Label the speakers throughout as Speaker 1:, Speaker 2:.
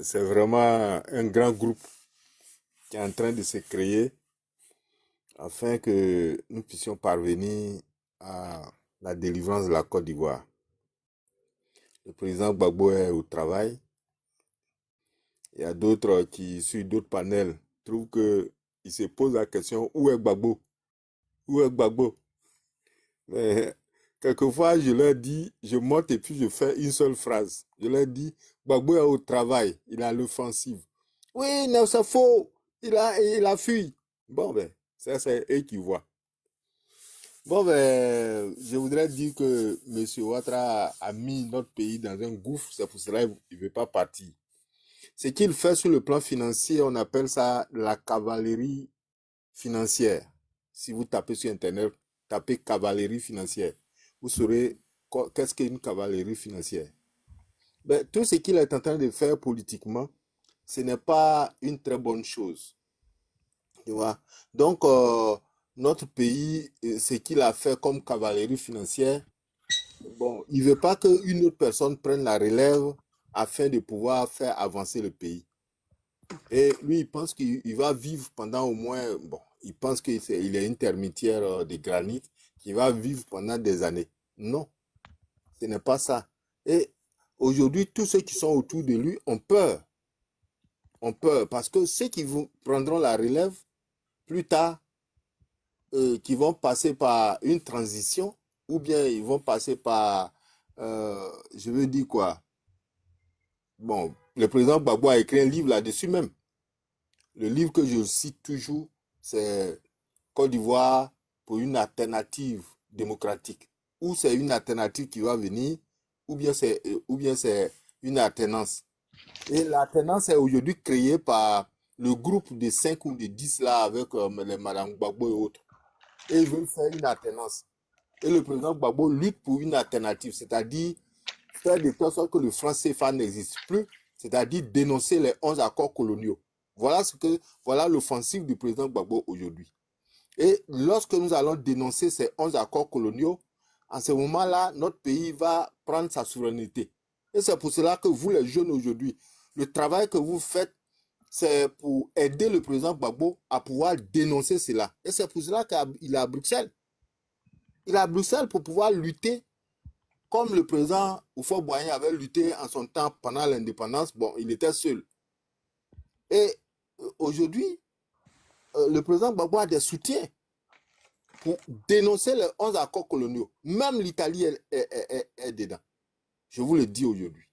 Speaker 1: c'est vraiment un grand groupe qui est en train de se créer afin que nous puissions parvenir à la délivrance de la Côte d'Ivoire. Le président Gbagbo est au travail. Il y a d'autres qui, sur d'autres panels, trouvent qu'il se posent la question, où est Gbagbo? Où est Gbagbo? Mais quelquefois, je leur dis, je monte et puis je fais une seule phrase. Je leur dis, Gbagbo est au travail, il a l'offensive. Oui, non, c'est faux, il a fui. Bon, ben, ça, c'est eux qui voient. Bon, ben, je voudrais dire que M. Ouattara a mis notre pays dans un gouffre, c'est pour cela qu'il ne veut pas partir. Ce qu'il fait sur le plan financier, on appelle ça la cavalerie financière. Si vous tapez sur Internet, tapez cavalerie financière. Vous saurez qu'est-ce qu'une cavalerie financière. Ben, tout ce qu'il est en train de faire politiquement, ce n'est pas une très bonne chose. Tu vois? Donc, notre pays, ce qu'il a fait comme cavalerie financière, bon, il ne veut pas qu'une autre personne prenne la relève afin de pouvoir faire avancer le pays. Et lui, il pense qu'il va vivre pendant au moins, bon, il pense qu'il est une termitière de granit, qui va vivre pendant des années. Non, ce n'est pas ça. Et aujourd'hui, tous ceux qui sont autour de lui ont peur. Ont peur parce que ceux qui prendront la relève, plus tard, qui vont passer par une transition, ou bien ils vont passer par, je veux dire quoi, bon, le président Gbagbo a écrit un livre là-dessus même. Le livre que je cite toujours, c'est Côte d'Ivoire pour une alternative démocratique. Ou c'est une alternative qui va venir, ou bien c'est une alternance. Et l'alternance est aujourd'hui créée par le groupe de 5 ou de 10 là avec les Madame Gbagbo et autres. Et ils veulent faire une alternance. Et le président Gbagbo lutte pour une alternative, c'est-à-dire faire de telle sorte que le franc CFA n'existe plus, c'est-à-dire dénoncer les 11 accords coloniaux. Voilà l'offensive du président Gbagbo aujourd'hui. Et lorsque nous allons dénoncer ces 11 accords coloniaux, en ce moment-là, notre pays va prendre sa souveraineté. Et c'est pour cela que vous, les jeunes aujourd'hui, le travail que vous faites, c'est pour aider le président Gbagbo à pouvoir dénoncer cela. Et c'est pour cela qu'il est à Bruxelles. Il est à Bruxelles pour pouvoir lutter comme le président Houphouët-Boigny avait lutté en son temps pendant l'indépendance. Bon, il était seul. Et aujourd'hui, le président Gbagbo a des soutiens pour dénoncer les 11 accords coloniaux. Même l'Italie est dedans. Je vous le dis aujourd'hui.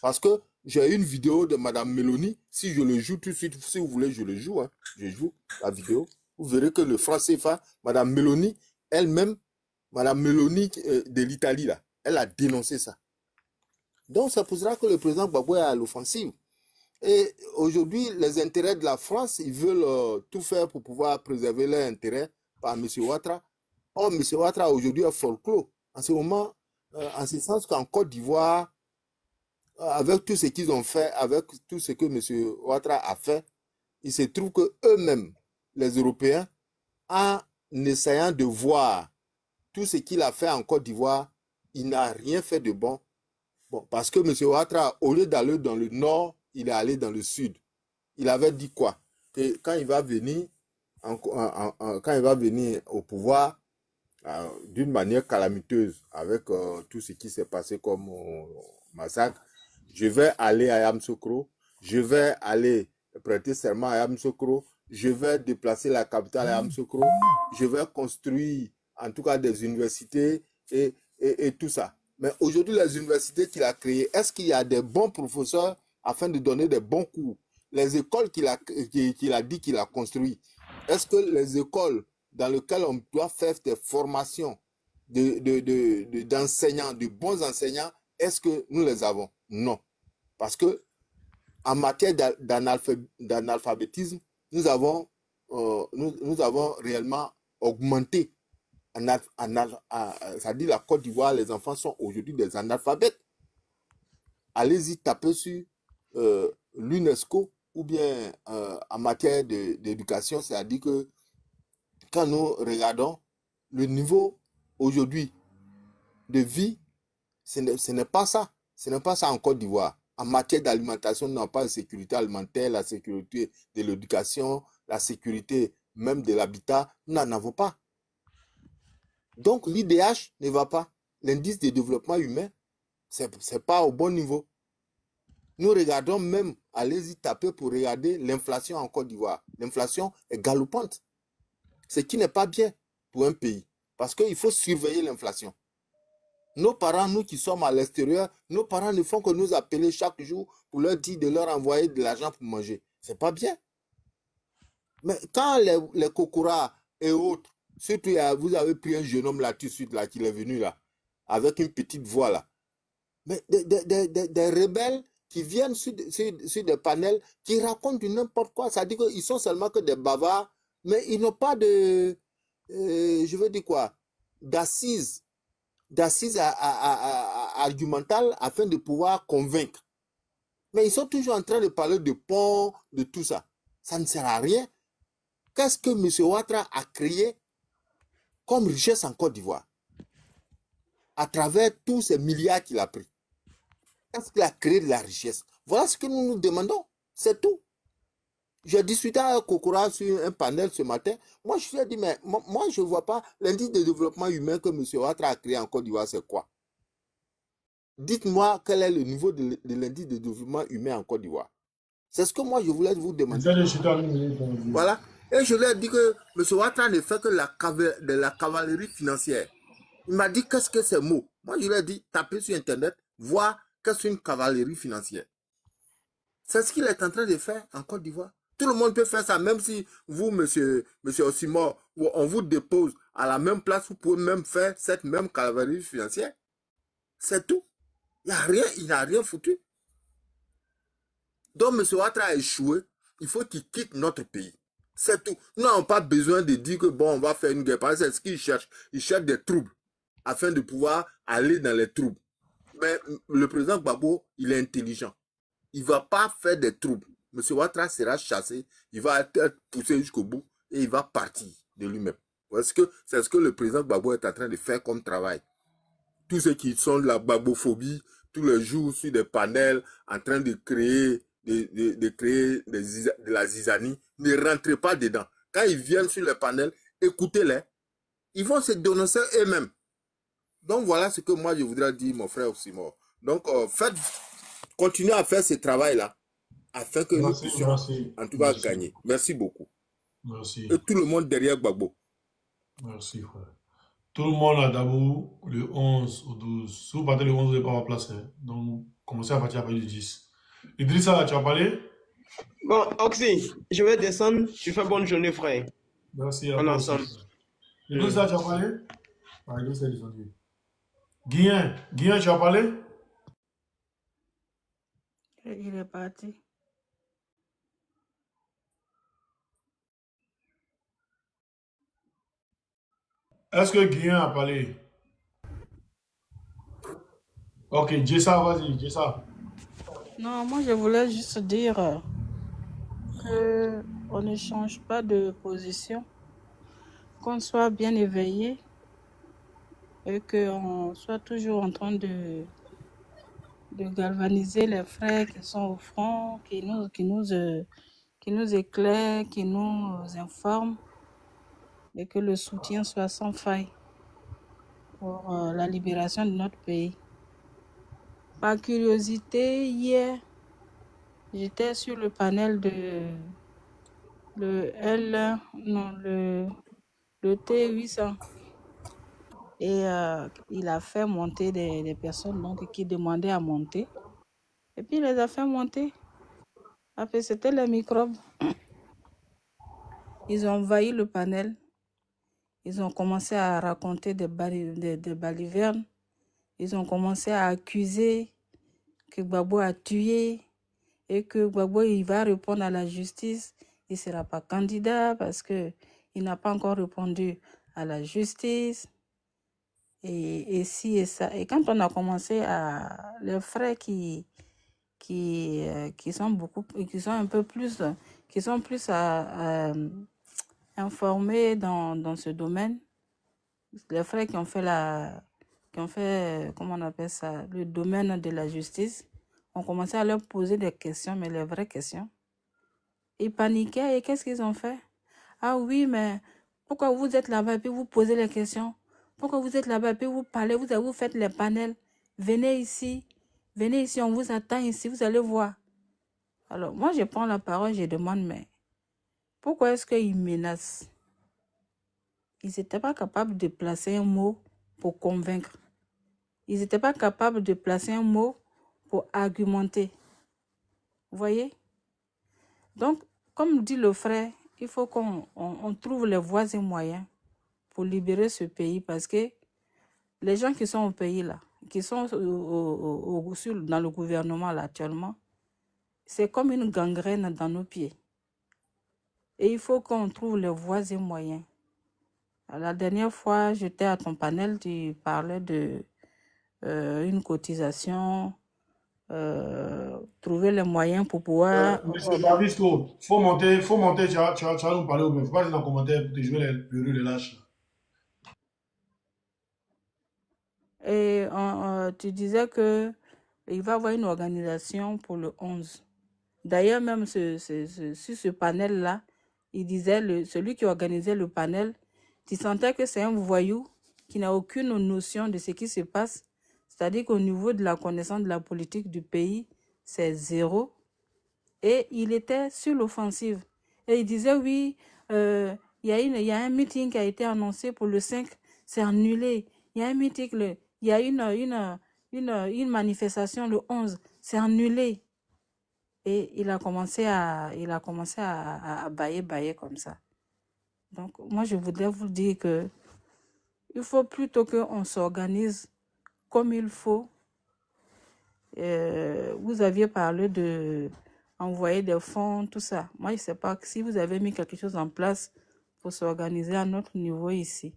Speaker 1: Parce que j'ai une vidéo de Mme Meloni. Si je le joue tout de suite, si vous voulez, je le joue. Hein. Je joue la vidéo. Vous verrez que le franc CFA, Mme Meloni, elle-même, Mme Meloni de l'Italie, là, elle a dénoncé ça. Donc, c'est pour cela que le président Gbagbo est à l'offensive. Et aujourd'hui, les intérêts de la France, ils veulent tout faire pour pouvoir préserver leurs intérêts par M. Ouattara. Or, M. Ouattara aujourd'hui est folklore. En ce moment, en ce sens qu'en Côte d'Ivoire, avec tout ce qu'ils ont fait, avec tout ce que M. Ouattara a fait, il se trouve que eux-mêmes, les Européens, en essayant de voir tout ce qu'il a fait en Côte d'Ivoire, il n'a rien fait de bon. Bon, parce que M. Ouattara, au lieu d'aller dans le nord, il est allé dans le sud. Il avait dit quoi? Que quand il va venir, quand il va venir au pouvoir, d'une manière calamiteuse, avec tout ce qui s'est passé comme massacre, je vais aller à Yamoussoukro, je vais aller prêter serment à Yamoussoukro, je vais déplacer la capitale à Yamoussoukro, je vais construire en tout cas des universités et tout ça. Mais aujourd'hui, les universités qu'il a créées, est-ce qu'il y a des bons professeurs afin de donner des bons cours? Les écoles qu'il a dit qu'il a construites, est-ce que les écoles dans lesquelles on doit faire des formations d'enseignants, de bons enseignants, est-ce que nous les avons? Non. Parce que en matière d'analphabétisme, nous avons réellement augmenté. C'est-à-dire la Côte d'Ivoire, les enfants sont aujourd'hui des analphabètes. Allez-y, tapez sur l'UNESCO ou bien en matière d'éducation, c'est-à-dire que quand nous regardons le niveau aujourd'hui de vie, ce n'est pas ça. Ce n'est pas ça en Côte d'Ivoire. En matière d'alimentation, nous n'avons pas de sécurité alimentaire, la sécurité de l'éducation, la sécurité même de l'habitat, nous n'en avons pas. Donc l'IDH ne va pas. L'indice de développement humain, ce n'est pas au bon niveau. Nous regardons même, allez-y taper pour regarder l'inflation en Côte d'Ivoire. L'inflation est galopante. Ce qui n'est pas bien pour un pays. Parce qu'il faut surveiller l'inflation. Nos parents, nous qui sommes à l'extérieur, nos parents ne font que nous appeler chaque jour pour leur dire de leur envoyer de l'argent pour manger. C'est pas bien. Mais quand les Kokora et autres, surtout vous avez pris un jeune homme là tout de suite, là, qui est venu là, avec une petite voix là. Mais des rebelles qui viennent sur des panels, qui racontent du n'importe quoi. Ça dit qu'ils sont seulement que des bavards, mais ils n'ont pas de, je veux dire quoi, d'assises argumentales afin de pouvoir convaincre. Mais ils sont toujours en train de parler de ponts, de tout ça. Ça ne sert à rien. Qu'est-ce que M. Ouattara a créé comme richesse en Côte d'Ivoire à travers tous ces milliards qu'il a pris? Qu'est-ce qu'il a créé de la richesse? Voilà ce que nous nous demandons. C'est tout. J'ai discuté avec Kokora sur un panel ce matin. Moi, je lui ai dit, mais moi, je ne vois pas l'indice de développement humain que M. Ouattara a créé en Côte d'Ivoire, c'est quoi? Dites-moi quel est le niveau de l'indice de développement humain en Côte d'Ivoire. C'est ce que moi, je voulais vous demander. Voilà. Et je lui ai dit que M. Ouattara ne fait que de la cavalerie financière. Il m'a dit, qu'est-ce que ces mots? Moi, je lui ai dit, tapez sur Internet, voir qu'est-ce qu'une cavalerie financière. C'est ce qu'il est en train de faire en Côte d'Ivoire. Tout le monde peut faire ça, même si vous, monsieur Osimor, on vous dépose à la même place, vous pouvez même faire cette même cavalerie financière. C'est tout. Il n'a rien foutu. Donc, M. Ouattara a échoué. Il faut qu'il quitte notre pays. C'est tout. Nous n'avons pas besoin de dire que bon, on va faire une guerre. Parce que c'est ce qu'il cherche. Il cherche des troubles afin de pouvoir aller dans les troubles. Mais le président Gbagbo, il est intelligent. Il ne va pas faire des troubles. M. Ouattara sera chassé. Il va être poussé jusqu'au bout et il va partir de lui-même. C'est ce que le président Gbagbo est en train de faire comme travail. Tous ceux qui sont de la gbagophobie, tous les jours sur des panels, en train de créer de la zizanie, ne rentrez pas dedans. Quand ils viennent sur les panels, écoutez-les. Ils vont se dénoncer eux-mêmes. Donc voilà ce que moi je voudrais dire, mon frère Osimor. Donc continuez à faire ce travail-là, afin que nous puissions en tout cas gagner. Merci beaucoup.
Speaker 2: Merci.
Speaker 1: Et tout le monde derrière Gbagbo.
Speaker 2: Merci, frère. Tout le monde à Dabou, le 11 au 12. Si vous partez le 11, vous n'avez pas ma place. Hein. Donc, commencez à partir à partir du 10. Idrissa, tu as parlé?
Speaker 3: Bon, Oxy, je vais descendre. Tu fais bonne journée, frère.
Speaker 2: Merci.
Speaker 3: On est ensemble.
Speaker 2: Idrissa, tu as parlé? Ah, Idrissa est descendu. Guillain, tu as parlé?
Speaker 4: Il est parti.
Speaker 2: Est-ce que Guillain a parlé? Ok, Jessa, vas-y, Jessa.
Speaker 4: Non, moi je voulais juste dire qu'on ne change pas de position, qu'on soit bien éveillé et qu'on soit toujours en train de galvaniser les frères qui sont au front, qui nous éclairent, qui nous informent et que le soutien soit sans faille pour la libération de notre pays. Par curiosité, hier, j'étais sur le panel de le T800 et il a fait monter des personnes donc, qui demandaient à monter et puis il les a fait monter. Après, c'était les microbes. Ils ont envahi le panel. Ils ont commencé à raconter des balivernes. Ils ont commencé à accuser que Gbagbo a tué et que Gbagbo il va répondre à la justice. Il ne sera pas candidat parce qu'il n'a pas encore répondu à la justice. Et si et ça. Et quand on a commencé à... Les frères qui sont un peu plus... qui sont plus informés dans ce domaine, les frères qui ont fait comment on appelle ça, le domaine de la justice, On commençait à leur poser des questions, mais les vraies questions. Ils paniquaient et qu'est-ce qu'ils ont fait? Ah oui, mais pourquoi vous êtes là-bas et puis vous posez les questions? Pourquoi vous êtes là-bas et puis vous parlez, vous faites les panels? Venez ici, on vous attend ici, vous allez voir. Alors, moi, je prends la parole, je demande, mais pourquoi est-ce qu'ils menacent? Ils n'étaient pas capables de placer un mot pour convaincre. Ils n'étaient pas capables de placer un mot pour argumenter. Vous voyez? Donc, comme dit le frère, il faut qu'on trouve les voies et moyens pour libérer ce pays parce que les gens qui sont au pays là, qui sont dans le gouvernement là actuellement, c'est comme une gangrène dans nos pieds. Et il faut qu'on trouve les voies et moyens. La dernière fois, j'étais à ton panel, tu parlais de une cotisation, trouver les moyens pour pouvoir...
Speaker 2: Monsieur Davisco, faut monter, tu vas nous parler au moins. Faut pas dans les commentaires pour te jouer les lâches.
Speaker 4: Et tu disais que il va y avoir une organisation pour le 11. D'ailleurs, même sur ce panel-là, il disait, celui qui organisait le panel, tu sentais que c'est un voyou qui n'a aucune notion de ce qui se passe. C'est-à-dire qu'au niveau de la connaissance de la politique du pays, c'est zéro. Et il était sur l'offensive. Et il disait, oui, il y a un meeting qui a été annoncé pour le 5, c'est annulé. Il y a un meeting, il y a une manifestation le 11, c'est annulé. Et il a commencé à bailler comme ça. Donc, moi, je voudrais vous dire que il faut plutôt qu'on s'organise comme il faut. Vous aviez parlé de envoyer des fonds, tout ça. Moi, je ne sais pas si vous avez mis quelque chose en place pour s'organiser à notre niveau ici.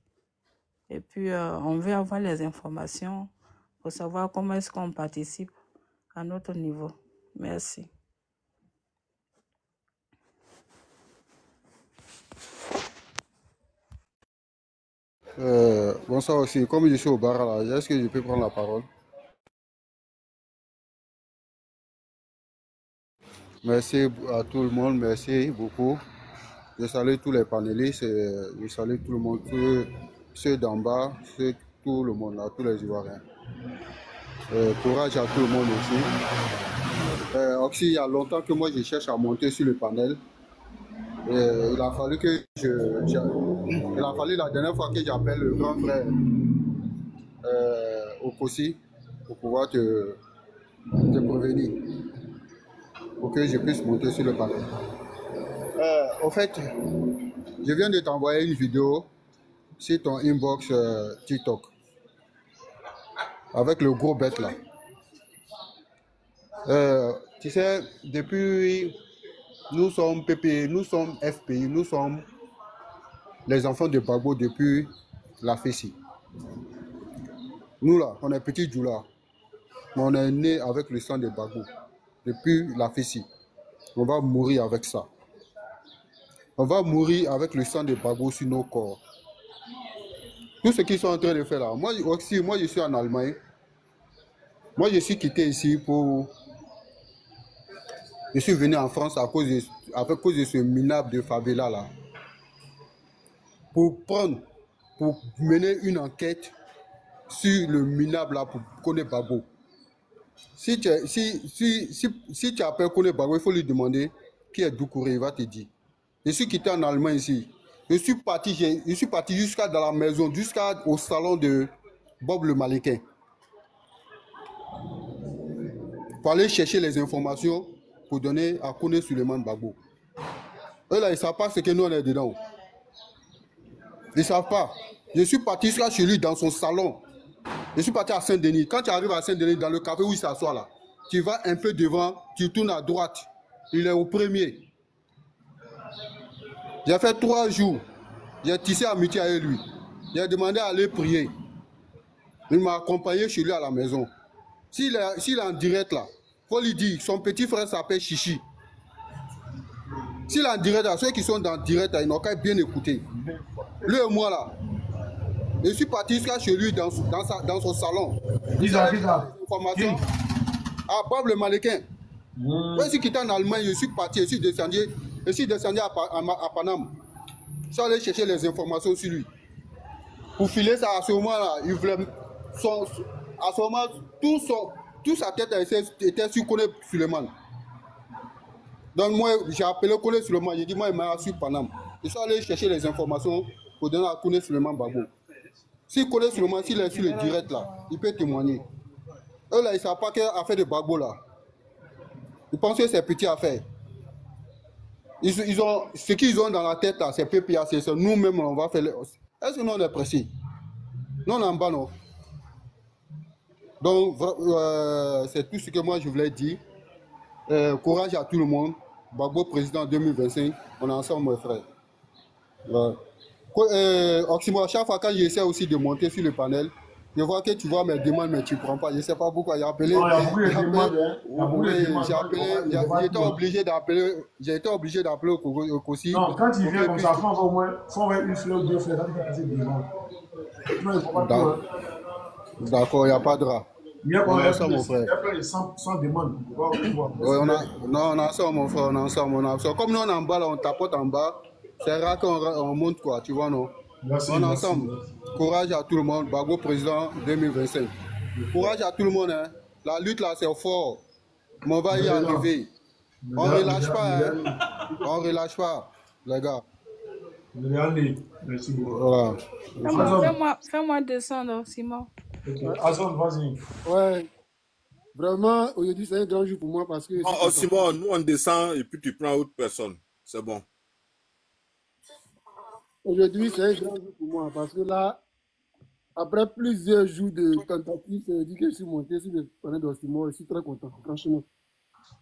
Speaker 4: Et puis, on veut avoir les informations pour savoir comment est-ce qu'on participe à notre niveau. Merci.
Speaker 5: Bonsoir aussi. Comme je suis au bar là, est-ce que je peux prendre la parole? Merci à tout le monde, merci beaucoup. Je salue tous les panélistes, je salue tout le monde, tous ceux d'en bas, tout le monde là, tous les Ivoiriens. Courage à tout le monde aussi. Aussi, il y a longtemps que moi je cherche à monter sur le panel. Il a fallu la dernière fois que j'appelle le grand frère Okosi pour pouvoir te prévenir, pour que je puisse monter sur le panel. En fait, je viens de t'envoyer une vidéo sur ton inbox TikTok avec le gros bête là. Tu sais, depuis nous sommes PPI, nous sommes FPI, nous sommes les enfants de Gbagbo depuis la Fessi. Nous là, on est petits Djoula, mais on est né avec le sang de Gbagbo depuis la Fessi. On va mourir avec ça. On va mourir avec le sang de Gbagbo sur nos corps. Tout ce qu'ils sont en train de faire là. Moi aussi, moi je suis en Allemagne. Moi je suis quitté ici pour... Je suis venu en France à cause de ce minable de favela là. Pour mener une enquête sur le minable là pour connaître Gbagbo. Si tu appelles connaître Gbagbo, il faut lui demander qui est Doucouré, il va te dire. Je suis quitté en Allemagne ici. Je suis parti jusqu'à dans la maison, jusqu'au salon de Bob le Malikin. Pour aller chercher les informations pour donner à connaître Souleymane Gbagbo. Eux là, ils ne savent pas ce que nous on est dedans. Ils ne savent pas. Je suis parti jusqu'à chez lui dans son salon. Je suis parti à Saint-Denis. Quand tu arrives à Saint-Denis, dans le café où il s'assoit là, tu vas un peu devant, tu tournes à droite. Il est au premier. J'ai fait 3 jours. J'ai tissé amitié avec lui. J'ai demandé à aller prier. Il m'a accompagné chez lui à la maison. S'il est en direct là, il faut lui dire, son petit frère s'appelle Chichi. S'il est en direct là, ceux qui sont dans direct là, ils n'ont qu'à bien écouter. Lui et moi là, je suis parti jusqu'à chez lui dans son salon. à Bob le Maléquin. Moi, je suis quitté en Allemagne, je suis parti, je suis descendu à Paname. Je suis allé chercher les informations sur lui. Pour filer ça, à ce moment-là, il voulait. À ce moment, toute sa tête était sur Kone Suleiman. Donc, moi, j'ai appelé Kone Suleiman. J'ai dit, moi, il m'a sur Paname. Je suis allé chercher les informations pour donner à Kone Suleiman Babo. Si Kone Suleiman, s'il est sur le direct là, il peut témoigner. Eux là, ils ne savent pas quelle affaire de Babo là. Ils pensent que c'est petite affaire. Ils ont, ce qu'ils ont dans la tête là, c'est PPA, c'est ça. Nous-mêmes, on va faire. Est-ce que nous, on est pressés? Non, on est en bas, non. Donc, c'est tout ce que moi, je voulais dire. Courage à tout le monde. Babo président 2025. On est ensemble, mon frère. Oxymore, chaque fois quand j'essaie aussi de monter sur le panel, je vois que tu vois mes demandes, mais tu ne prends pas. Je ne sais pas pourquoi. J'ai appelé. J'ai été obligé d'appeler au Kossi.
Speaker 2: Non, quand il vient comme ça, il faut au moins une fleur, 2 fleurs, ça fait passer devant. Non, il ne faut pas tout.
Speaker 5: D'accord, il n'y a pas de rat.
Speaker 2: Il y a
Speaker 5: On a ça, mon frère.
Speaker 2: Il y a 100 demandes.
Speaker 5: On a ça, mon frère. On a ça. Comme nous, on est en bas, là, on tapote en bas. C'est rare qu'on monte, quoi. Tu vois, non?
Speaker 2: Merci,
Speaker 5: on est ensemble. Courage à tout le monde. Babo président 2025. Courage à tout le monde. Hein. La lutte, là, c'est fort. Mais on va y arriver. On ne relâche pas. Hein. On ne relâche pas, les gars.
Speaker 2: Merci beaucoup.
Speaker 5: Voilà.
Speaker 4: Fais-moi descendre, Simon.
Speaker 2: Okay. Azon, vas-y.
Speaker 6: Ouais. Vraiment, aujourd'hui, c'est un grand jour pour moi parce que...
Speaker 1: Oh, Simon, nous, on descend et puis tu prends autre personne. C'est bon.
Speaker 6: Aujourd'hui, c'est un grand jour pour moi parce que là, après plusieurs jours de tentatives, ça veut dire que je suis monté sur le panel d'Oxymore. Je suis très content, franchement.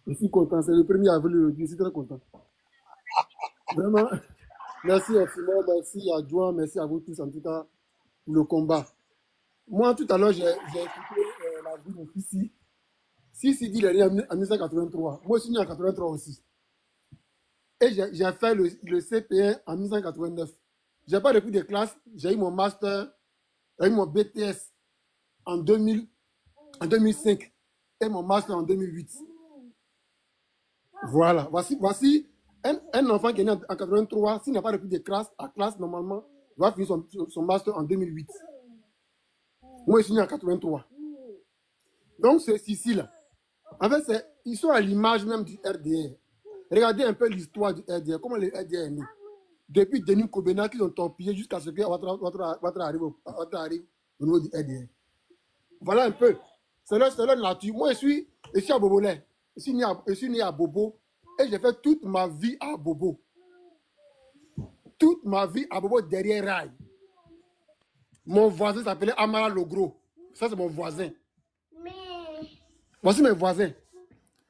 Speaker 6: Je suis content. C'est le 1er avril aujourd'hui. Je suis très content. Vraiment, merci Oxymore, merci à Joan, merci à vous tous en tout cas pour le combat. Moi, tout à l'heure, j'ai écouté la vie de Sissi. Sissi dit qu'il est né en 1983. Moi, je suis né en 1983 aussi. Et j'ai fait le CP1 en 1989. Je n'ai pas repris de classe. J'ai eu mon master, j'ai eu mon BTS en 2005 et mon master en 2008. Voilà. Voici un enfant qui est né en 1983. S'il n'a pas repris de classe, normalement, il va finir son master en 2008. Moi, je suis né en 83. Donc, c'est ici, là. En fait, ils sont à l'image même du RDR. Regardez un peu l'histoire du RDR, comment le RDR est né. Depuis Denis Kobena, qu'ils ont torpillé jusqu'à ce que Ouattara arrive au niveau du RDR. Voilà un peu. C'est leur nature. Moi, je suis à Bobolais. Je suis né à Bobo et j'ai fait toute ma vie à Bobo. Toute ma vie à Bobo derrière Rail. Mon voisin s'appelait Amara Logro. Ça, c'est mon voisin. Voici mes voisins.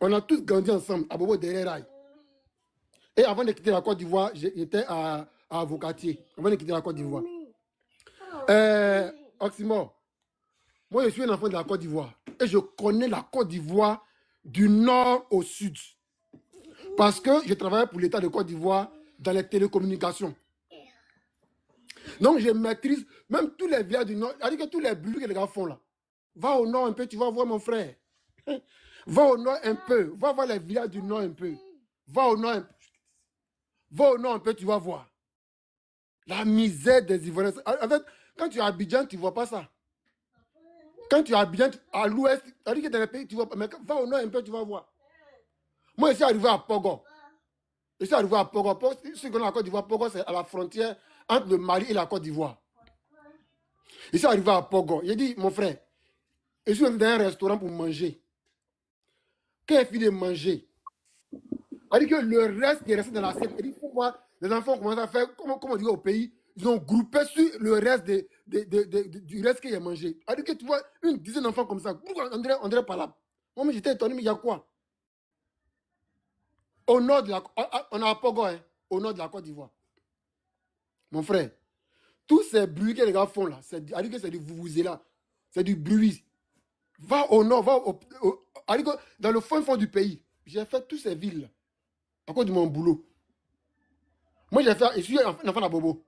Speaker 6: On a tous grandi ensemble à Bobo derrière Rail. Et avant de quitter la Côte d'Ivoire, j'étais à Avocatier. Avant de quitter la Côte d'Ivoire. Oxymore, moi, je suis un enfant de la Côte d'Ivoire. Et je connais la Côte d'Ivoire du nord au sud. Parce que je travaillais pour l'État de Côte d'Ivoire dans les télécommunications. Donc, je maîtrise même tous les villages du nord. C'est-à-dire que tous les bulles que les gars font là. Va au nord un peu, tu vas voir mon frère. Va au nord un peu. Va voir les villages du nord un peu. Va au nord un peu. Va au nord un peu, tu vas voir. La misère des Ivoiriens. En fait, quand tu es à Abidjan, tu ne vois pas ça. Quand tu es à Abidjan, à l'ouest, c'est-à-dire que dans les pays, tu vois pas. Mais va au nord un peu, tu vas voir. Moi, je suis arrivé à Pogo. Je suis arrivé à Pogo. Ce qu'on a à la Côte d'Ivoire, Pogo, c'est à la frontière entre le Mali et la Côte d'Ivoire. Je suis arrivé à Pogo. J'ai dit, mon frère, je suis dans un restaurant pour manger. Quand il finit de manger, c'est-à-dire que le reste qui est resté dans l'assiette, il faut voir, les enfants commencent à faire, comme on dit au pays, ils ont groupé sur le reste du reste qu'il a mangé. C'est-à-dire que tu vois une dizaine d'enfants comme ça, on dirait pas là. Moi, j'étais étonné, mais il y a quoi? Au nord de la on a Pogo, hein, au nord de la Côte d'Ivoire. Mon frère, tous ces bruits que les gars font là, c'est-à-dire que c'est du vuvuzela, c'est du bruit. Va au nord, dans le fond du pays. J'ai fait toutes ces villes là, à cause de mon boulot. Moi, je suis un enfant à Bobo.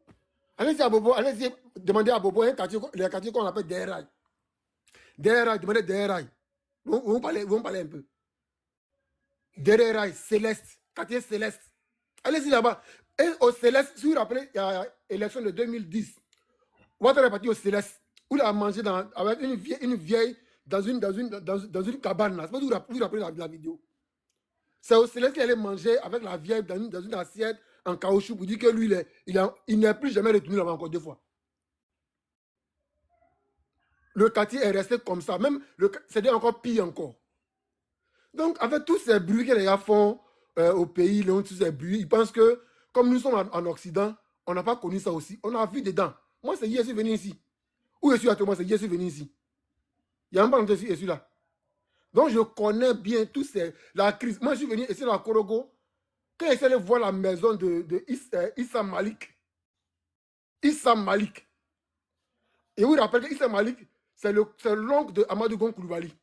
Speaker 6: Allez-y à Bobo, allez-y demander à Bobo un quartier, le quartier qu'on appelle Derail. Derail, demandez Derail. Vous parlez un peu. Derrière Rail, Céleste, quartier Céleste. Allez-y là-bas. Et au Céleste, si vous vous rappelez, il y a l'élection de 2010. Ouattara est parti au Céleste, où il a mangé avec une vieille dans une cabane. Là. Je sais pas si vous vous rappelez la vidéo. C'est au Céleste qu'il allait manger avec la vieille dans une assiette en caoutchouc pour dire que lui, il n'est plus jamais retourné là-bas encore 2 fois. Le quartier est resté comme ça. Même, c'est encore pire encore. Donc, avec tous ces bruits que les gars font au pays, tous ces bruits, ils pensent que, comme nous sommes en Occident, on n'a pas connu ça aussi. On a vu dedans. Moi, c'est hier, je suis venu ici. Où je suis actuellement, c'est hier, je suis venu ici. Il y a un peu de je suis là. Donc, je connais bien la crise. Moi, je suis venu ici dans Korogo. Quand j'essaie de voir la maison de Issa Malik. Issa Malik. Et vous vous rappelez que Issa Malik, c'est l'oncle de Amadou Gon Coulibaly.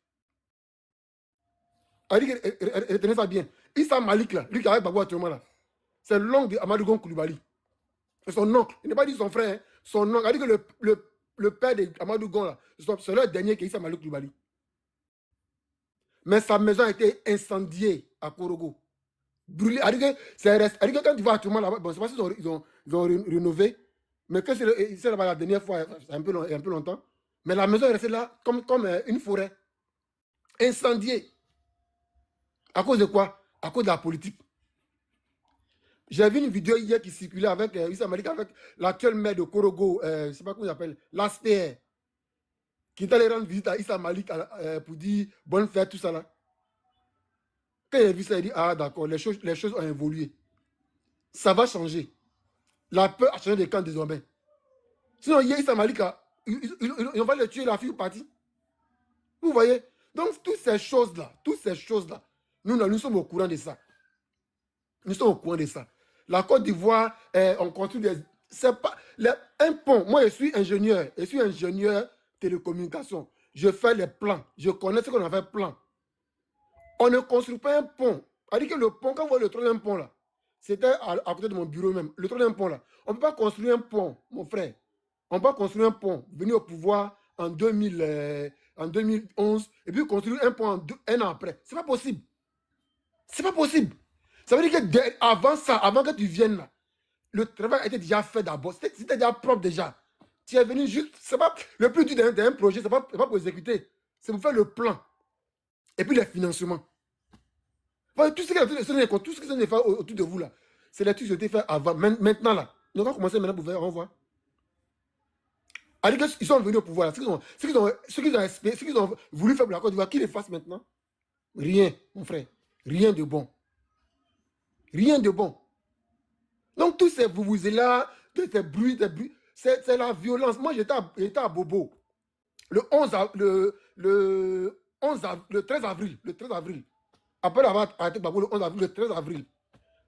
Speaker 6: Retenez ça bien. Issa Malik, là, lui qui avait Babou actuellement là, c'est l'oncle de Amadou Gon Coulibaly. C'est son oncle. Il n'est pas dit son frère. Hein. Son oncle. Il a dit que le père de Amadou Gon, là, c'est le dernier qui est Issa Malik Coulibaly. Mais sa maison a été incendiée à Korogo. Brûlée. Il a dit que quand tu vas actuellement là-bas, bon, je ne sais pas s'ils ont rénové, mais que c'est là-bas la dernière fois, un peu longtemps, mais la maison est restée là comme une forêt. Incendiée. À cause de quoi? À cause de la politique. J'ai vu une vidéo hier qui circulait avec Issa Malik, avec l'actuel maire de Korogo, je ne sais pas comment il s'appelle, l'ASPR, qui est allé rendre visite à Issa Malik pour dire bonne fête, tout ça là. Quand il a vu ça, il dit, ah d'accord, les choses ont évolué. Ça va changer. La peur a changé de camp désormais. Sinon, hier, Issa Malik, ils vont le tuer, la fille est partie. Vous voyez? Donc, toutes ces choses-là, nous sommes au courant de ça. Nous sommes au courant de ça. La Côte d'Ivoire, on construit des... C'est pas... un pont, moi je suis ingénieur télécommunication. Je fais les plans. Je connais ce qu'on appelle plan. On ne construit pas un pont. C'est-à-dire que le pont, quand vous voyez le troisième pont là, c'était à côté de mon bureau même. Le troisième pont là. On ne peut pas construire un pont, mon frère. On ne peut pas construire un pont, venir au pouvoir en 2011 et puis construire un pont un an après. C'est pas possible. C'est pas possible. Ça veut dire que avant ça, avant que tu viennes là, le travail était déjà fait d'abord. C'était déjà propre déjà. Tu es venu juste, c'est pas le plus dur d'un projet, c'est pas pour exécuter. C'est pour faire le plan. Et puis les financements. Enfin, tout ce que vous avez fait autour de vous là, c'est les trucs qui ont été faits avant. Maintenant là, nous allons commencer maintenant pour faire, au revoir. Ils sont venus au pouvoir là. Ce qu'ils ont voulu faire pour la Côte d'Ivoire, qu'ils les fassent maintenant. Rien, mon frère. Rien de bon. Rien de bon. Donc, tous ces là, tous ces bruits, c'est la violence. Moi, j'étais à Bobo. Le 13 avril. Après avoir arrêté Babo, le 11 avril, le 13 avril.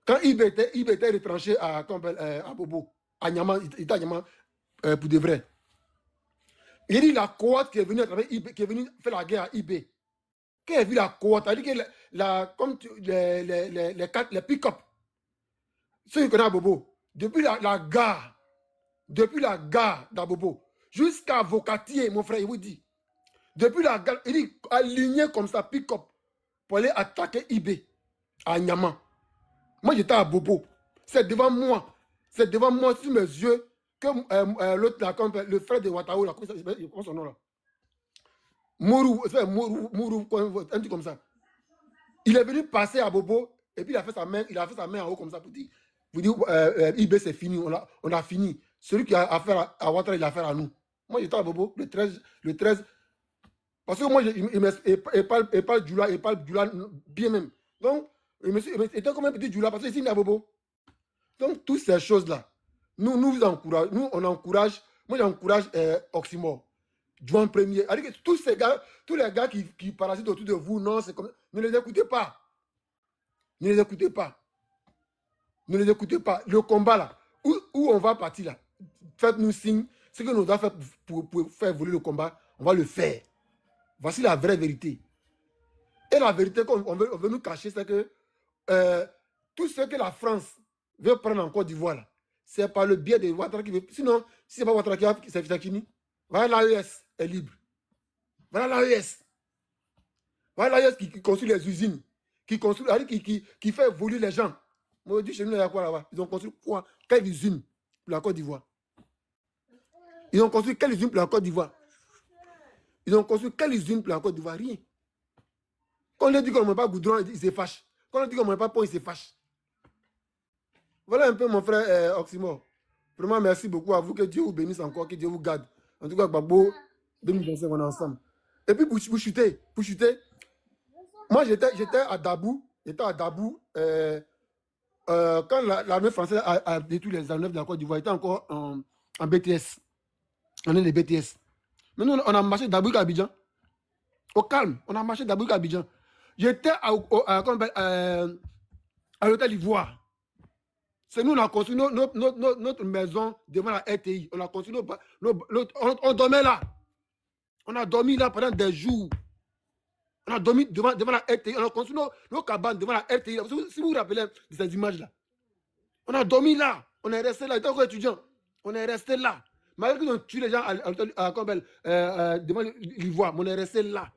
Speaker 6: Quand IB était retranché à Bobo, à Niamey, il était à Niamey pour de vrai. Il dit la cohorte qui est venue à travers IB, qui est venue faire la guerre à IB. Quand il a vu la cohorte, il a dit que comme les pick-up, ceux qui connaissent à Bobo, depuis la gare d'Abobo, jusqu'à Vocatier, mon frère, il vous dit, depuis la gare, il dit aligné comme ça, pick-up, pour aller attaquer IB à Niamey. Moi, j'étais à Bobo. C'est devant moi, sur mes yeux, que l'autre, le frère de Ouattara, là, comment son nom là? Mourou, un truc comme ça. Il est venu passer à Bobo, et puis il a fait sa main en haut comme ça pour dire, IB c'est fini, on a fini. Celui qui a affaire à Ouattara, il a affaire à nous. Moi, j'étais à Bobo, le 13. Parce que moi, il parle Djoula bien même. Donc, il était comme un petit Djoula, parce que ici, il est à Bobo. Donc, toutes ces choses-là, nous on encourage, moi j'encourage Oxymore, Juan Premier. C'est-à-dire que tous les gars qui parasitent autour de vous, non, c'est comme, ne les écoutez pas. Ne les écoutez pas. Ne les écoutez pas. Le combat là, où on va partir là, faites-nous signe, ce que nous avons fait pour faire voler le combat, on va le faire. Voici la vraie vérité. Et la vérité qu'on veut nous cacher, c'est que tout ce que la France veut prendre en Côte d'Ivoire là, c'est par le biais de Ouattara qui veut. Sinon, si ce n'est pas Ouattara qui va, c'est fini. Voilà, l'AES est libre. Voilà l'AES. Voilà, qui construit les usines, qui fait évoluer les gens. Moi, je dis chez nous, il y a quoi là-bas? Ils ont construit quoi? Quelle usine pour la Côte d'Ivoire? Ils ont construit quelle usine pour la Côte d'Ivoire? Ils ont construit quelle usine pour la Côte d'Ivoire? Rien. Quand on leur dit qu'on ne met pas goudron, ils se fâchent. Quand on leur dit qu'on ne met pas pont, ils se fâchent. Voilà un peu mon frère Oxymore. Vraiment, merci beaucoup à vous. Que Dieu vous bénisse encore, que Dieu vous garde. En tout cas, Gbagbo, 2025, on est ensemble. Et puis, pour chuter, moi, j'étais à Dabou. Quand l'armée française a détruit les aéronefs de la Côte d'Ivoire, j'étais encore en BTS. On est les BTS. Maintenant, on a marché d'Abou à Abidjan. Au calme, on a marché d'Abou à Abidjan. J'étais à l'hôtel Ivoire. C'est nous, on a construit notre maison devant la RTI. On a construit on dormait là. On a dormi là pendant des jours. On a dormi devant la RTI. On a construit nos cabanes devant la RTI. Si vous vous rappelez de ces images-là. On a dormi là. On est resté là. Étant encore étudiant. On est resté là. Malgré qu'ils ont tué les gens devant l'Ivoire, on est resté là.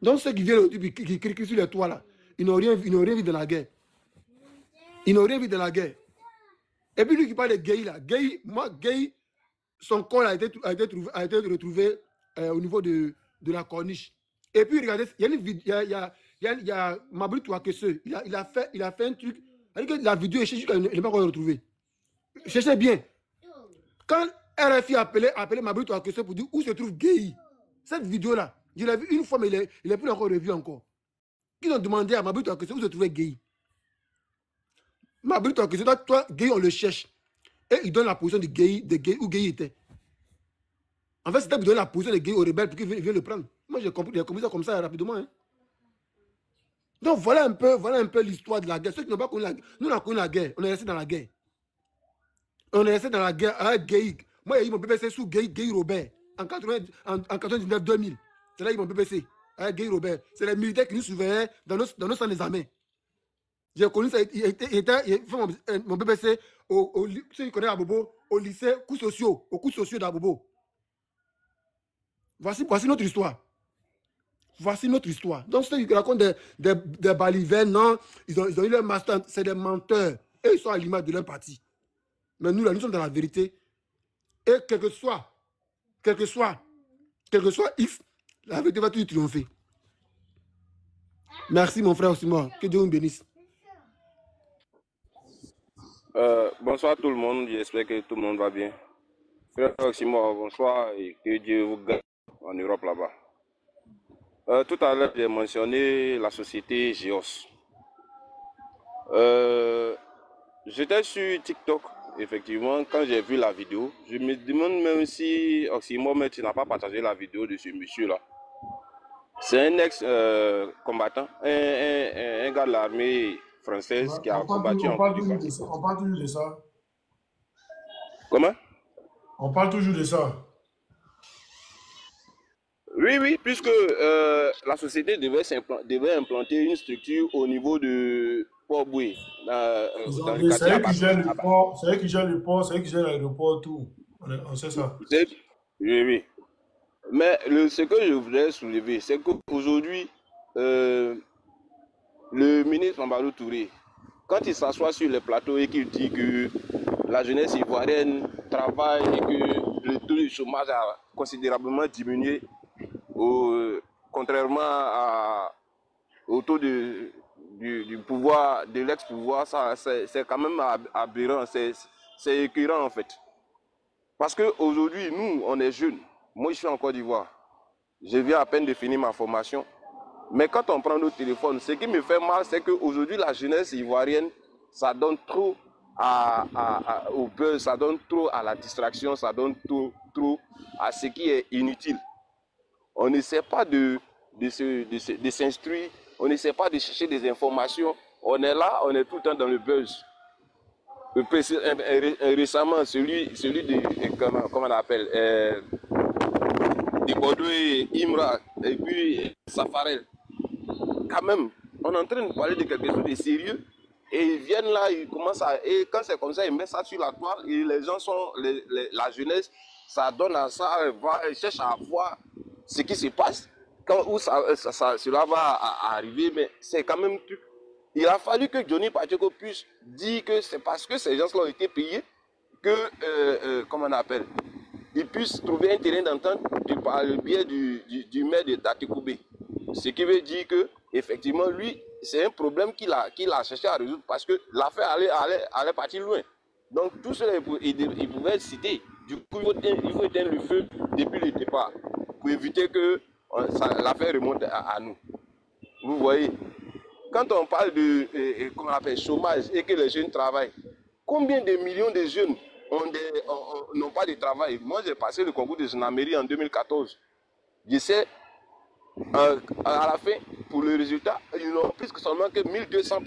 Speaker 6: Donc ceux qui viennent aujourd'hui, qui crient sur les toits là, ils n'ont rien vu de la guerre. Ils n'ont rien vu de la guerre. Et puis lui qui parle de Gueye là, Gueye, son corps a été retrouvé au niveau de la corniche. Et puis regardez, il y a Mabri Touakese, il a fait un truc, que la vidéo est cherchée, il n'est pas encore retrouvée. Cherchez bien. Quand RFI a appelé Mabri Touakese pour dire où se trouve Gueye, cette vidéo là, je l'ai vu une fois, mais il n'est plus encore revu encore. Ils ont demandé à Mabri Touakese où se trouvait Gueye. Mabri Touakese, toi, Gueye, on le cherche. Et il donne la position de Gueye où Gueye était. En fait, c'était pour donner la position de Gueye aux rebelles pour qu'ils viennent le prendre. Moi, j'ai compris ça comme ça rapidement. Hein. Donc, voilà un peu l'histoire de la guerre. Ceux qui n'ont pas connu la guerre, nous, on a connu la guerre. On est resté dans la guerre. On est resté dans la guerre avec Gueye. Moi, j'ai eu mon BBC sous Gueye Robert en 99-2000. C'est là qu'ils m'ont BBC avec Gueye Robert. C'est les militaires qui nous surveillaient dans nos centres des armées. J'ai connu ça. Il fait mon BBC ceux qui connaissent Abobo, au lycée cours sociaux, aux cours sociaux d'Abobo. Voici notre histoire. Voici notre histoire. Donc ceux qui racontent des balivernes, non, ils ont eu leur master, c'est des menteurs. Et ils sont à l'image de leur parti. Mais nous, là, nous sommes dans la vérité. Et quel que soit X, la vérité va toujours triompher. Merci mon frère Oxymore. Que Dieu vous bénisse.
Speaker 7: Bonsoir tout le monde, j'espère que tout le monde va bien. Frère Oxymore, bonsoir et que Dieu vous garde en Europe là-bas. Tout à l'heure, j'ai mentionné la société Geos. J'étais sur TikTok, effectivement, quand j'ai vu la vidéo. Je me demande même si Oxymore, mais tu n'as pas partagé la vidéo de ce monsieur-là. C'est un ex-combattant, un gars de l'armée française qui a combattu en Côte d'Ivoire.
Speaker 2: On parle toujours de ça.
Speaker 7: Comment?
Speaker 2: On parle toujours de ça.
Speaker 7: Oui, puisque la société devait implanter une structure au niveau de Port-Boué.
Speaker 2: C'est eux qui gèrent le port, c'est eux qui gèrent l'aéroport, tout. On sait ça.
Speaker 7: Oui. Mais ce que je voudrais soulever, c'est qu'aujourd'hui, le ministre Mambalou Touré, quand il s'assoit sur les plateaux et qu'il dit que la jeunesse ivoirienne travaille et que le taux de chômage a considérablement diminué, contrairement au taux du pouvoir, de l'ex-pouvoir, c'est quand même aberrant, c'est écœurant en fait. Parce qu'aujourd'hui, nous, on est jeunes. Moi, je suis en Côte d'Ivoire. Je viens à peine de finir ma formation. Mais quand on prend nos téléphones, ce qui me fait mal, c'est qu'aujourd'hui, la jeunesse ivoirienne, ça donne trop au buzz, ça donne trop à la distraction, ça donne trop à ce qui est inutile. On n'essaie pas de s'instruire, on n'essaie pas de chercher des informations. On est là, on est tout le temps dans le buzz. Récemment, celui de, comment on appelle, de Bordeaux et Imra, et puis Safarel. Quand même, on est en train de parler de quelque chose de sérieux, et ils viennent là, ils commencent et quand c'est comme ça, ils mettent ça sur la toile, et les gens sont, la jeunesse, ça donne à ça, ils cherchent à voir ce qui se passe. où cela va arriver, mais c'est quand même tout. Il a fallu que Johnny Pacheco puisse dire que c'est parce que ces gens-là ont été payés que, comment on appelle, ils puissent trouver un terrain d'entente par le biais du maire de Tatekoubé. Ce qui veut dire que, effectivement, lui, c'est un problème qu'il a cherché à résoudre parce que l'affaire allait partir loin. Donc, tout cela, il pouvait citer. Du coup, il faut éteindre le feu depuis le départ pour éviter que l'affaire remonte à nous. Vous voyez, quand on parle de comment on appelle, chômage et que les jeunes travaillent, combien de millions de jeunes n'ont pas de travail? Moi, j'ai passé le concours de gendarmerie en 2014. Je sais, à la fin, pour le résultat, ils n'ont plus que seulement que 1200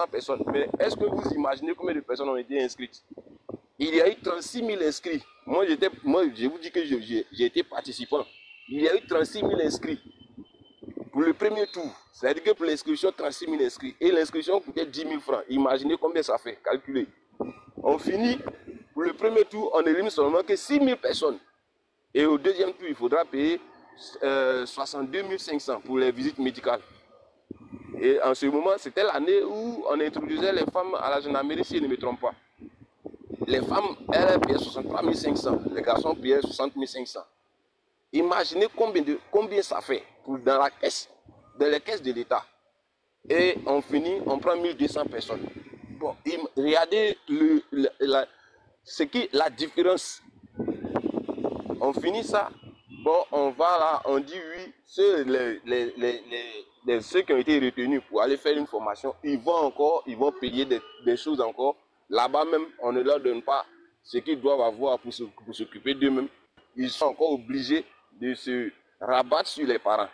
Speaker 7: personnes. Mais est-ce que vous imaginez combien de personnes ont été inscrites? Il y a eu 36 000 inscrits. Moi, je vous dis que j'ai été participant. Il y a eu 36 000 inscrits pour le premier tour. C'est-à-dire que pour l'inscription, 36 000 inscrits. Et l'inscription coûtait 10 000 francs. Imaginez combien ça fait, calculez. On finit, pour le premier tour, on élimine seulement que 6 000 personnes. Et au deuxième tour, il faudra payer 62 500 pour les visites médicales. Et en ce moment, c'était l'année où on introduisait les femmes à la gendarmerie, si je ne me trompe pas. Les femmes, elles payaient 63 500. Les garçons payaient 60 500. Imaginez combien ça fait dans les caisses de l'État. Et on finit, on prend 1200 personnes. Bon, regardez la différence. On finit ça. Bon, on va là, on dit oui, ceux qui ont été retenus pour aller faire une formation, ils vont payer des choses encore. Là-bas même, on ne leur donne pas ce qu'ils doivent avoir pour s'occuper d'eux-mêmes. Ils sont encore obligés de se rabattre sur les parents.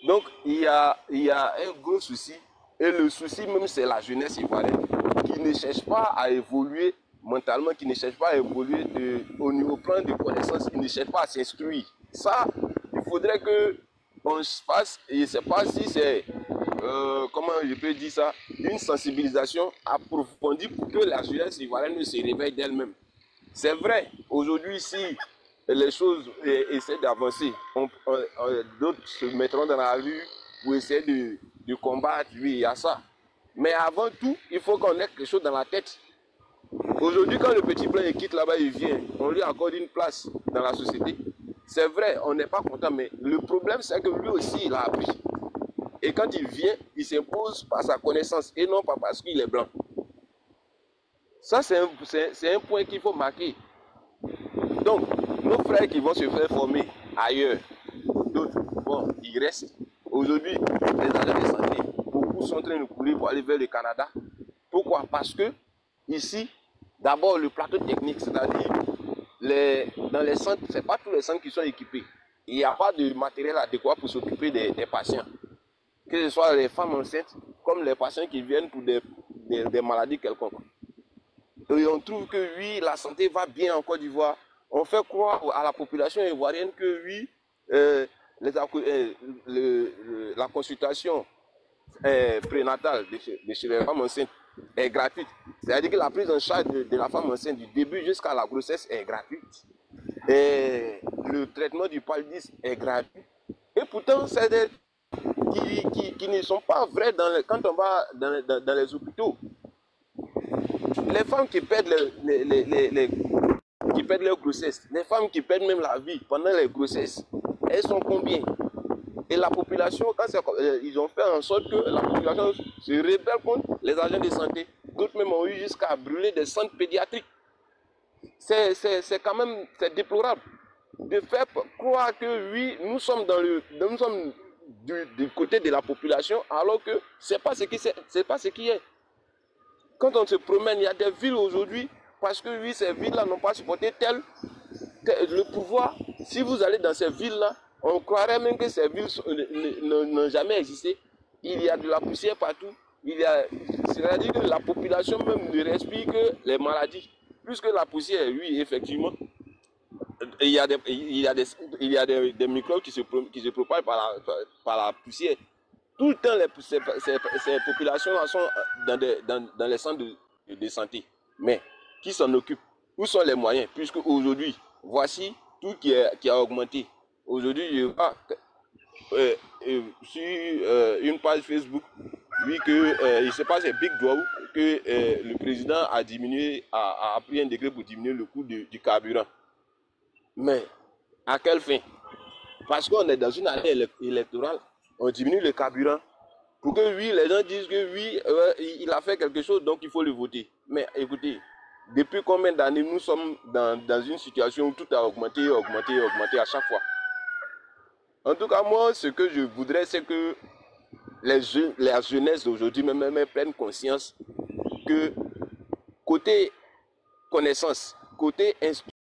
Speaker 7: Donc, il y a un gros souci. Et le souci même, c'est la jeunesse ivoirienne qui ne cherche pas à évoluer mentalement, qui ne cherche pas à évoluer au niveau plan de connaissance, qui ne cherche pas à s'instruire. Ça, il faudrait qu'on se fasse, et je ne sais pas si c'est, comment je peux dire ça, une sensibilisation approfondie pour que la jeunesse ivoirienne se réveille d'elle-même. C'est vrai, aujourd'hui, si les choses essaient d'avancer, d'autres se mettront dans la rue pour essayer de combattre, oui, il y a ça. Mais avant tout, il faut qu'on ait quelque chose dans la tête. Aujourd'hui, quand le petit blanc quitte là-bas, il vient, on lui accorde une place dans la société. C'est vrai, on n'est pas content, mais le problème, c'est que lui aussi, il a appris. Et quand il vient, il s'impose par sa connaissance et non pas parce qu'il est blanc. Ça, c'est un point qu'il faut marquer. Donc, nos frères qui vont se faire former ailleurs, d'autres, bon, ils restent. Aujourd'hui, les agents de santé, beaucoup sont en train de courir pour aller vers le Canada. Pourquoi? Parce que ici, d'abord, le plateau technique, c'est-à-dire dans les centres, ce n'est pas tous les centres qui sont équipés. Il n'y a pas de matériel adéquat pour s'occuper des patients. Que ce soit les femmes enceintes, comme les patients qui viennent pour des maladies quelconques. Et on trouve que oui, la santé va bien en Côte d'Ivoire. On fait croire à la population ivoirienne que oui, la consultation prénatale de chez les femmes enceintes est gratuite. C'est-à-dire que la prise en charge de la femme enceinte du début jusqu'à la grossesse est gratuite. Et le traitement du paludisme est gratuit. Et pourtant, c'est des qui ne sont pas vrais quand on va dans les hôpitaux. Les femmes qui perdent leur grossesse, les femmes qui perdent même la vie pendant les grossesses, elles sont combien? Et la population, ils ont fait en sorte que la population se rebelle contre les agents de santé. D'autres même ont eu jusqu'à brûler des centres pédiatriques. C'est quand même déplorable de faire croire que oui, nous sommes du côté de la population, alors que ce n'est pas ce qui est. Quand on se promène, il y a des villes aujourd'hui, parce que oui, ces villes-là n'ont pas supporté tel le pouvoir. Si vous allez dans ces villes-là, on croirait même que ces villes n'ont jamais existé. Il y a de la poussière partout. C'est-à-dire que la population même ne respire que les maladies. Plus que la poussière, oui, effectivement. Il y a des microbes qui se propagent par la poussière. Tout le temps, ces populations-là sont dans les centres de santé. Mais qui s'en occupe? Où sont les moyens? Puisque aujourd'hui, voici tout qui a augmenté. Aujourd'hui, sur une page Facebook, oui, que il se passe un big draw, que le président a diminué, a pris un décret pour diminuer le coût du carburant. Mais à quelle fin? Parce qu'on est dans une année électorale, on diminue le carburant. Pour que oui, les gens disent que oui, il a fait quelque chose, donc il faut le voter. Mais écoutez, depuis combien d'années nous sommes dans une situation où tout a augmenté à chaque fois? En tout cas, moi, ce que je voudrais, c'est que la jeunesse d'aujourd'hui même prenne conscience que côté connaissance, côté